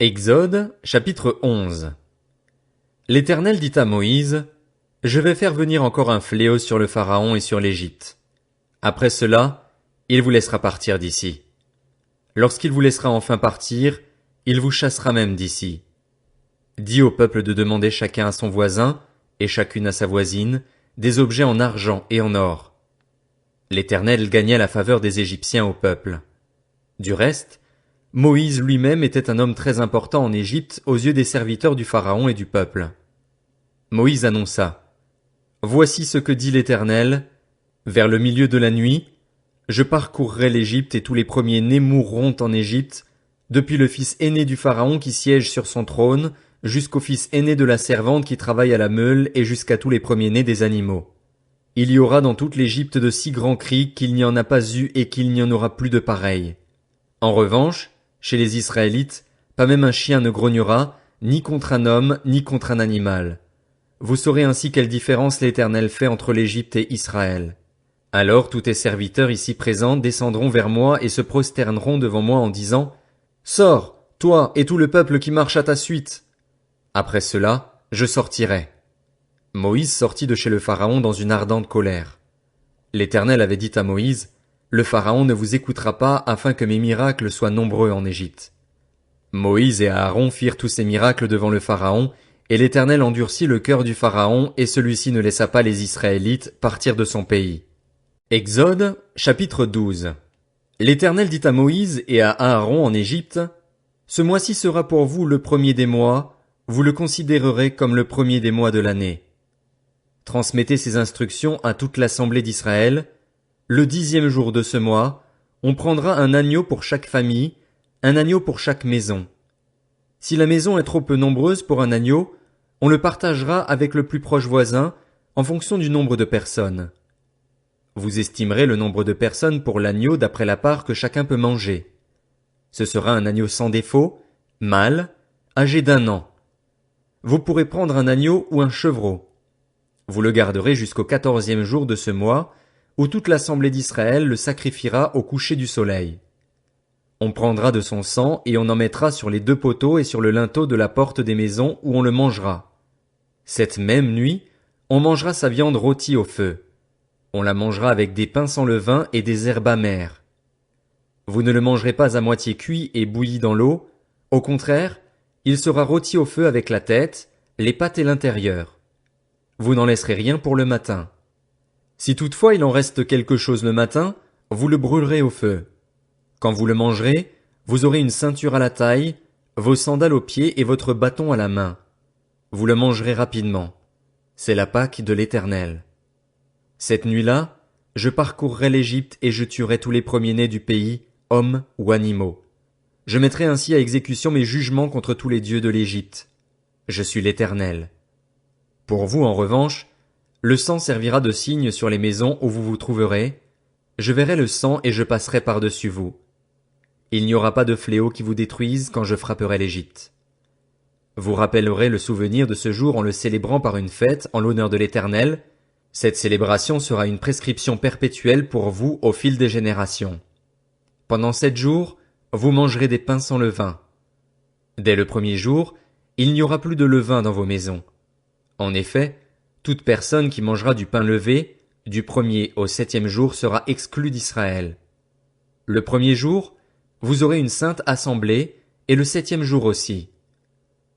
Exode, chapitre 11. L'Éternel dit à Moïse, « Je vais faire venir encore un fléau sur le Pharaon et sur l'Égypte. Après cela, il vous laissera partir d'ici. Lorsqu'il vous laissera enfin partir, il vous chassera même d'ici. Dis au peuple de demander chacun à son voisin, et chacune à sa voisine, des objets en argent et en or. » L'Éternel gagna la faveur des Égyptiens au peuple. Du reste, Moïse lui-même était un homme très important en Égypte aux yeux des serviteurs du Pharaon et du peuple. Moïse annonça, « Voici ce que dit l'Éternel, vers le milieu de la nuit, je parcourrai l'Égypte et tous les premiers-nés mourront en Égypte, depuis le fils aîné du Pharaon qui siège sur son trône, jusqu'au fils aîné de la servante qui travaille à la meule et jusqu'à tous les premiers-nés des animaux. Il y aura dans toute l'Égypte de si grands cris qu'il n'y en a pas eu et qu'il n'y en aura plus de pareils. En revanche, chez les Israélites, pas même un chien ne grognera, ni contre un homme, ni contre un animal. Vous saurez ainsi quelle différence l'Éternel fait entre l'Égypte et Israël. Alors tous tes serviteurs ici présents descendront vers moi et se prosterneront devant moi en disant, « Sors, toi et tout le peuple qui marche à ta suite. » Après cela, je sortirai. Moïse sortit de chez le Pharaon dans une ardente colère. L'Éternel avait dit à Moïse, « Le Pharaon ne vous écoutera pas afin que mes miracles soient nombreux en Égypte. » Moïse et Aaron firent tous ces miracles devant le Pharaon, et l'Éternel endurcit le cœur du Pharaon, et celui-ci ne laissa pas les Israélites partir de son pays. Exode, chapitre 12. L'Éternel dit à Moïse et à Aaron en Égypte, « Ce mois-ci sera pour vous le premier des mois, vous le considérerez comme le premier des mois de l'année. Transmettez ces instructions à toute l'assemblée d'Israël. Le 10e jour de ce mois, on prendra un agneau pour chaque famille, un agneau pour chaque maison. Si la maison est trop peu nombreuse pour un agneau, on le partagera avec le plus proche voisin, en fonction du nombre de personnes. Vous estimerez le nombre de personnes pour l'agneau d'après la part que chacun peut manger. Ce sera un agneau sans défaut, mâle, âgé d'1 an. Vous pourrez prendre un agneau ou un chevreau. Vous le garderez jusqu'au 14e jour de ce mois, où toute l'assemblée d'Israël le sacrifiera au coucher du soleil. On prendra de son sang et on en mettra sur les 2 poteaux et sur le linteau de la porte des maisons où on le mangera. Cette même nuit, on mangera sa viande rôtie au feu. On la mangera avec des pains sans levain et des herbes amères. Vous ne le mangerez pas à moitié cuit et bouilli dans l'eau, au contraire, il sera rôti au feu avec la tête, les pattes et l'intérieur. Vous n'en laisserez rien pour le matin. Si toutefois il en reste quelque chose le matin, vous le brûlerez au feu. Quand vous le mangerez, vous aurez une ceinture à la taille, vos sandales aux pieds et votre bâton à la main. Vous le mangerez rapidement. C'est la Pâque de l'Éternel. Cette nuit-là, je parcourrai l'Égypte et je tuerai tous les premiers-nés du pays, hommes ou animaux. Je mettrai ainsi à exécution mes jugements contre tous les dieux de l'Égypte. Je suis l'Éternel. Pour vous, en revanche, le sang servira de signe sur les maisons où vous vous trouverez. Je verrai le sang et je passerai par-dessus vous. Il n'y aura pas de fléau qui vous détruise quand je frapperai l'Égypte. Vous rappellerez le souvenir de ce jour en le célébrant par une fête en l'honneur de l'Éternel. Cette célébration sera une prescription perpétuelle pour vous au fil des générations. Pendant 7 jours, vous mangerez des pains sans levain. Dès le premier jour, il n'y aura plus de levain dans vos maisons. En effet, toute personne qui mangera du pain levé, du 1er au 7e jour sera exclue d'Israël. Le 1er jour, vous aurez une sainte assemblée, et le 7e jour aussi.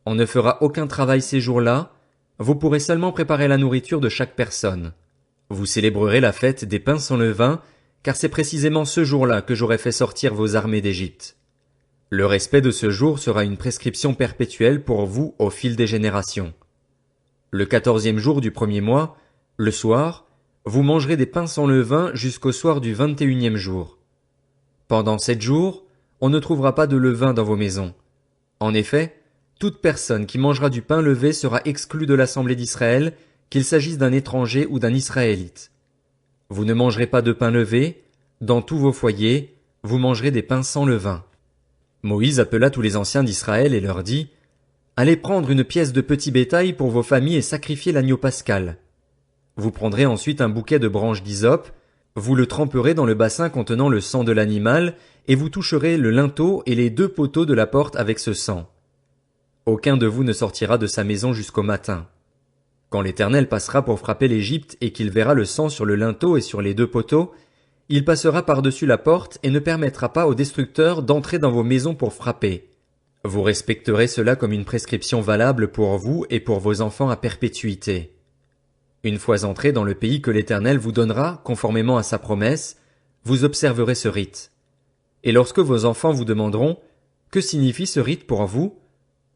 On ne fera aucun travail ces jours-là, vous pourrez seulement préparer la nourriture de chaque personne. Vous célébrerez la fête des pains sans levain, car c'est précisément ce jour-là que j'aurai fait sortir vos armées d'Égypte. Le respect de ce jour sera une prescription perpétuelle pour vous au fil des générations. Le 14e jour du 1er mois, le soir, vous mangerez des pains sans levain jusqu'au soir du 21e jour. Pendant 7 jours, on ne trouvera pas de levain dans vos maisons. En effet, toute personne qui mangera du pain levé sera exclue de l'assemblée d'Israël, qu'il s'agisse d'un étranger ou d'un Israélite. Vous ne mangerez pas de pain levé, dans tous vos foyers, vous mangerez des pains sans levain. Moïse appela tous les anciens d'Israël et leur dit, « Allez prendre une pièce de petit bétail pour vos familles et sacrifier l'agneau pascal. Vous prendrez ensuite un bouquet de branches d'hysope, vous le tremperez dans le bassin contenant le sang de l'animal, et vous toucherez le linteau et les 2 poteaux de la porte avec ce sang. Aucun de vous ne sortira de sa maison jusqu'au matin. Quand l'Éternel passera pour frapper l'Égypte et qu'il verra le sang sur le linteau et sur les 2 poteaux, il passera par-dessus la porte et ne permettra pas aux destructeurs d'entrer dans vos maisons pour frapper. Vous respecterez cela comme une prescription valable pour vous et pour vos enfants à perpétuité. Une fois entrés dans le pays que l'Éternel vous donnera, conformément à sa promesse, vous observerez ce rite. Et lorsque vos enfants vous demanderont « Que signifie ce rite pour vous ?»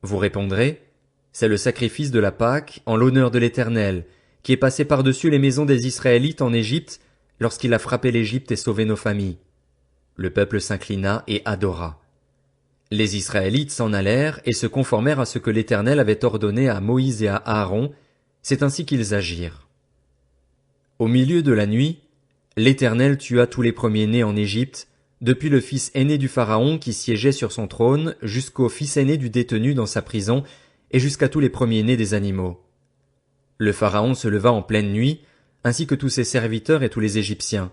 vous répondrez « C'est le sacrifice de la Pâque en l'honneur de l'Éternel, qui est passé par-dessus les maisons des Israélites en Égypte, lorsqu'il a frappé l'Égypte et sauvé nos familles. » Le peuple s'inclina et adora. Les Israélites s'en allèrent et se conformèrent à ce que l'Éternel avait ordonné à Moïse et à Aaron, c'est ainsi qu'ils agirent. Au milieu de la nuit, l'Éternel tua tous les premiers-nés en Égypte, depuis le fils aîné du Pharaon qui siégeait sur son trône, jusqu'au fils aîné du détenu dans sa prison, et jusqu'à tous les premiers-nés des animaux. Le Pharaon se leva en pleine nuit, ainsi que tous ses serviteurs et tous les Égyptiens.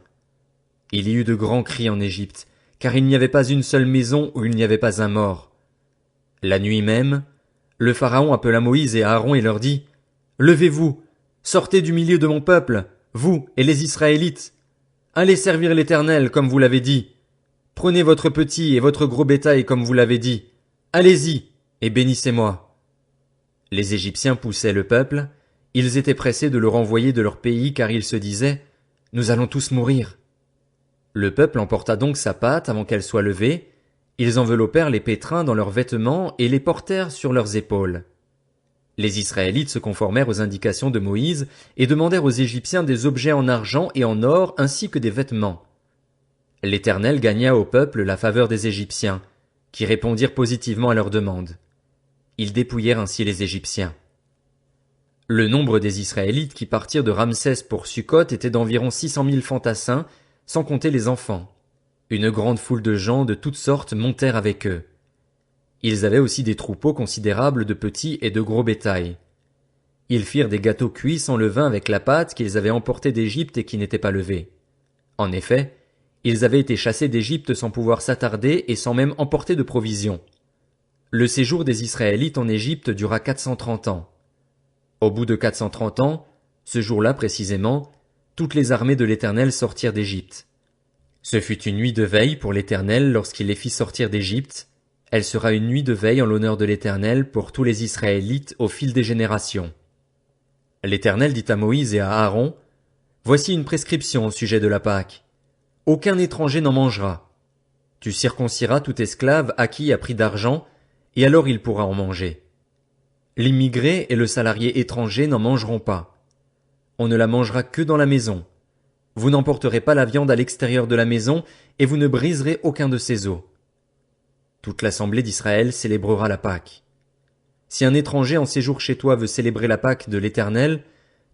Il y eut de grands cris en Égypte, car il n'y avait pas une seule maison où il n'y avait pas un mort. La nuit même, le Pharaon appela Moïse et Aaron et leur dit « Levez-vous, sortez du milieu de mon peuple, vous et les Israélites. Allez servir l'Éternel comme vous l'avez dit. Prenez votre petit et votre gros bétail comme vous l'avez dit. Allez-y et bénissez-moi. » Les Égyptiens poussaient le peuple, ils étaient pressés de le renvoyer de leur pays car ils se disaient « Nous allons tous mourir. » Le peuple emporta donc sa pâte avant qu'elle soit levée, ils enveloppèrent les pétrins dans leurs vêtements et les portèrent sur leurs épaules. Les Israélites se conformèrent aux indications de Moïse et demandèrent aux Égyptiens des objets en argent et en or ainsi que des vêtements. L'Éternel gagna au peuple la faveur des Égyptiens, qui répondirent positivement à leurs demandes. Ils dépouillèrent ainsi les Égyptiens. Le nombre des Israélites qui partirent de Ramsès pour Sukkot était d'environ 600 000 fantassins, sans compter les enfants. Une grande foule de gens de toutes sortes montèrent avec eux. Ils avaient aussi des troupeaux considérables de petits et de gros bétail. Ils firent des gâteaux cuits sans levain avec la pâte qu'ils avaient emportée d'Égypte et qui n'était pas levée. En effet, ils avaient été chassés d'Égypte sans pouvoir s'attarder et sans même emporter de provisions. Le séjour des Israélites en Égypte dura 430 ans. Au bout de 430 ans, ce jour-là précisément, toutes les armées de l'Éternel sortirent d'Égypte. Ce fut une nuit de veille pour l'Éternel lorsqu'il les fit sortir d'Égypte. Elle sera une nuit de veille en l'honneur de l'Éternel pour tous les Israélites au fil des générations. L'Éternel dit à Moïse et à Aaron, « Voici une prescription au sujet de la Pâque. Aucun étranger n'en mangera. Tu circonciras tout esclave acquis à prix d'argent, et alors il pourra en manger. L'immigré et le salarié étranger n'en mangeront pas. On ne la mangera que dans la maison. Vous n'emporterez pas la viande à l'extérieur de la maison, et vous ne briserez aucun de ses os. » Toute l'assemblée d'Israël célébrera la Pâque. Si un étranger en séjour chez toi veut célébrer la Pâque de l'Éternel,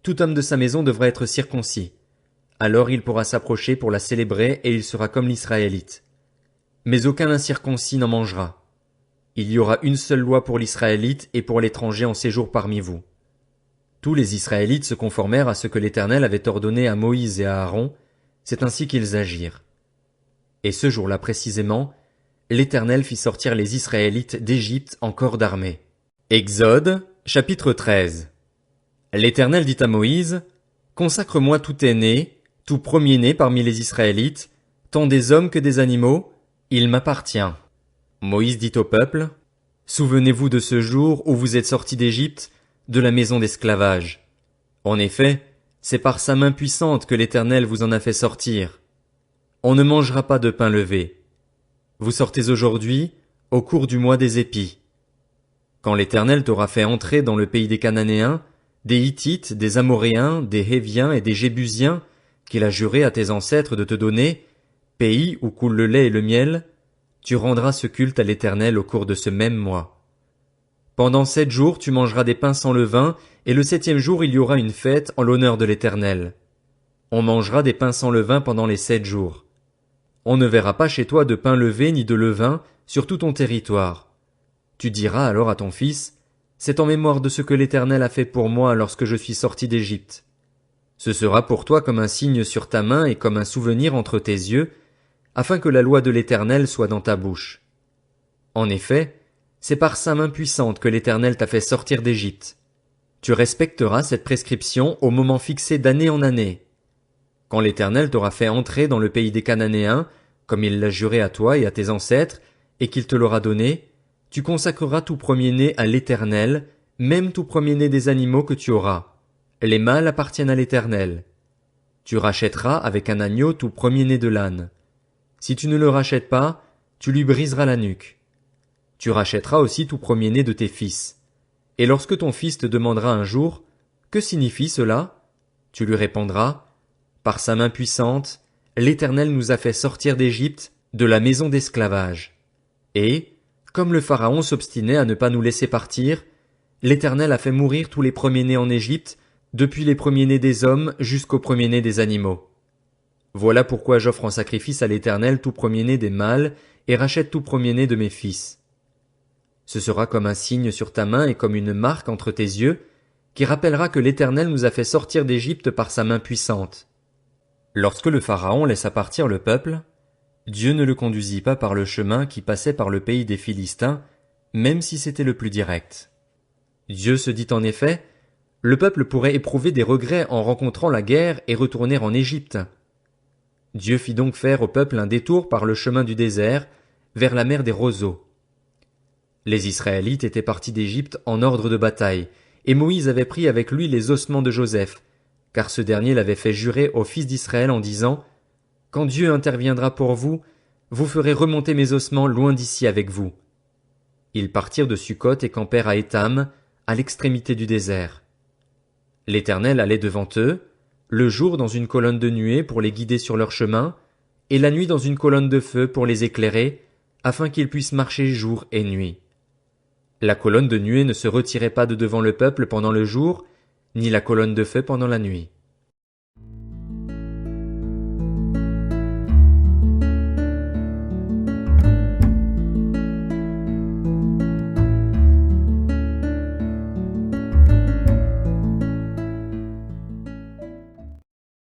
tout homme de sa maison devra être circoncis. Alors il pourra s'approcher pour la célébrer et il sera comme l'Israélite. Mais aucun incirconcis n'en mangera. Il y aura une seule loi pour l'Israélite et pour l'étranger en séjour parmi vous. Tous les Israélites se conformèrent à ce que l'Éternel avait ordonné à Moïse et à Aaron, c'est ainsi qu'ils agirent. Et ce jour-là précisément, l'Éternel fit sortir les Israélites d'Égypte en corps d'armée. Exode, chapitre 13. L'Éternel dit à Moïse, « Consacre-moi tout aîné, tout premier-né parmi les Israélites, tant des hommes que des animaux, il m'appartient. » Moïse dit au peuple, « Souvenez-vous de ce jour où vous êtes sortis d'Égypte, de la maison d'esclavage. En effet, c'est par sa main puissante que l'Éternel vous en a fait sortir. On ne mangera pas de pain levé. Vous sortez aujourd'hui, au cours du mois des épis. Quand l'Éternel t'aura fait entrer dans le pays des Cananéens, des Hittites, des Amoréens, des Héviens et des Jébusiens, qu'il a juré à tes ancêtres de te donner, pays où coule le lait et le miel, tu rendras ce culte à l'Éternel au cours de ce même mois. Pendant 7 jours tu mangeras des pains sans levain, et le 7e jour il y aura une fête en l'honneur de l'Éternel. On mangera des pains sans levain pendant les 7 jours. On ne verra pas chez toi de pain levé ni de levain sur tout ton territoire. Tu diras alors à ton fils, c'est en mémoire de ce que l'Éternel a fait pour moi lorsque je suis sorti d'Égypte. Ce sera pour toi comme un signe sur ta main et comme un souvenir entre tes yeux, afin que la loi de l'Éternel soit dans ta bouche. En effet, C'est par sa main puissante que l'Éternel t'a fait sortir d'Égypte. Tu respecteras cette prescription au moment fixé d'année en année. Quand l'Éternel t'aura fait entrer dans le pays des Cananéens, comme il l'a juré à toi et à tes ancêtres, et qu'il te l'aura donné, tu consacreras tout premier-né à l'Éternel, même tout premier-né des animaux que tu auras. Les mâles appartiennent à l'Éternel. Tu rachèteras avec un agneau tout premier-né de l'âne. Si tu ne le rachètes pas, tu lui briseras la nuque. Tu rachèteras aussi tout premier-né de tes fils. Et lorsque ton fils te demandera un jour, que signifie cela? Tu lui répondras, par sa main puissante, l'Éternel nous a fait sortir d'Égypte, de la maison d'esclavage. Et, comme le Pharaon s'obstinait à ne pas nous laisser partir, l'Éternel a fait mourir tous les premiers-nés en Égypte, depuis les premiers-nés des hommes jusqu'aux premiers-nés des animaux. Voilà pourquoi j'offre en sacrifice à l'Éternel tout premier-né des mâles, et rachète tout premier-né de mes fils. Ce sera comme un signe sur ta main et comme une marque entre tes yeux, qui rappellera que l'Éternel nous a fait sortir d'Égypte par sa main puissante. Lorsque le Pharaon laissa partir le peuple, Dieu ne le conduisit pas par le chemin qui passait par le pays des Philistins, même si c'était le plus direct. Dieu se dit en effet, le peuple pourrait éprouver des regrets en rencontrant la guerre et retourner en Égypte. Dieu fit donc faire au peuple un détour par le chemin du désert, vers la mer des roseaux. Les Israélites étaient partis d'Égypte en ordre de bataille, et Moïse avait pris avec lui les ossements de Joseph, car ce dernier l'avait fait jurer aux fils d'Israël en disant, « Quand Dieu interviendra pour vous, vous ferez remonter mes ossements loin d'ici avec vous. » Ils partirent de Sukkot et campèrent à Étam, à l'extrémité du désert. L'Éternel allait devant eux, le jour dans une colonne de nuée pour les guider sur leur chemin, et la nuit dans une colonne de feu pour les éclairer, afin qu'ils puissent marcher jour et nuit. La colonne de nuée ne se retirait pas de devant le peuple pendant le jour, ni la colonne de feu pendant la nuit.